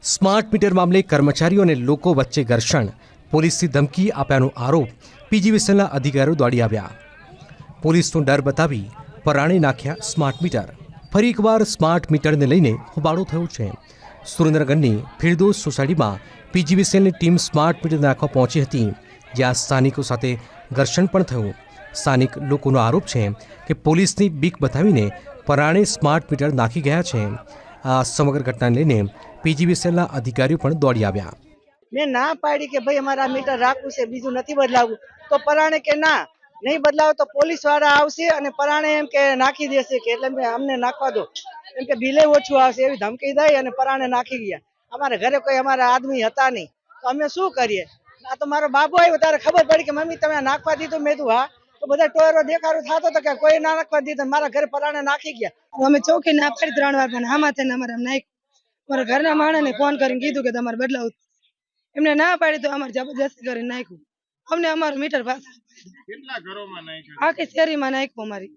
Smart meter મામલે કર્મચારીઓ અને લોકો વચ્ચે ઘર્ષણ, પોલીસથી ધમકી આપ્યાનો આરોપ, પીજીવીસીએલના અધિકારીઓ દોડી આવ્યા. પોલીસનો ડર બતાવી પરાણે નાખ્યા સ્માર્ટ મીટર. ફરી એકવાર સ્માર્ટ મીટરને લઈને હોબાળો થયો છે. સુરેન્દ્રનગરની ફિરદોસ સોસાયટીમાં પીજીવીસીએલની ટીમ સ્માર્ટ મીટર નાખવા પહોંચી હતી, જ્યાં સ્થાનિકો સાથે ઘર્ષણ પણ થયું. સ્થાનિક લોકોનો આરોપ છે કે પોલીસની બીક બતાવીને પરાણે સ્માર્ટ મીટર નાખી ગયા છે. આ સમગ્ર ઘટનાને લઈને પીજીવીસીએલના અધિકારીઓ પણ દોડી આવ્યા. મેં ના પાડી કે ભાઈ અમારે આ મીટર રાખવું છે, બીજું નથી બદલાવવું. તો પરાણે કે ના, નહીં બદલાવો તો પોલીસ વાળા આવશે અને પરાણે એમ કે નાખી દેશે, કે એટલે અમને નાખવા દો, એમ કે બિલે ઓછું આવશે એવી ધમકી દઈ અને પરાણે નાખી ગયા. અમારે ઘરે કોઈ અમારા આદમી હતા નહીં, તો અમે શું કરીએ? આ તો મારો બાબુ આવ્યો ત્યારે ખબર પડી કે મમ્મી તમે નાખવા દીધું. મેં કીધું હા. તો બધા ટોયરો દેખાડો થતો હતો કે કોઈ ના નાખવા દીધું, મારા ઘરે પરાણે નાખી ગયા. અમે ચોકી ના પાડી 3 વાર, પણ આમાં થઈને અમારે નાખ્યું. મારા ઘરના માણસને ફોન કરીને કીધું કે તમારે બદલાવું. એમને ના પાડી તો અમારે જબરજસ્તી કરીને નાખ્યું. અમને અમારું મીટર પાછું કેટલા ઘરોમાં નાખ્યું? આખી શેરીમાં નાખ્યું અમારી.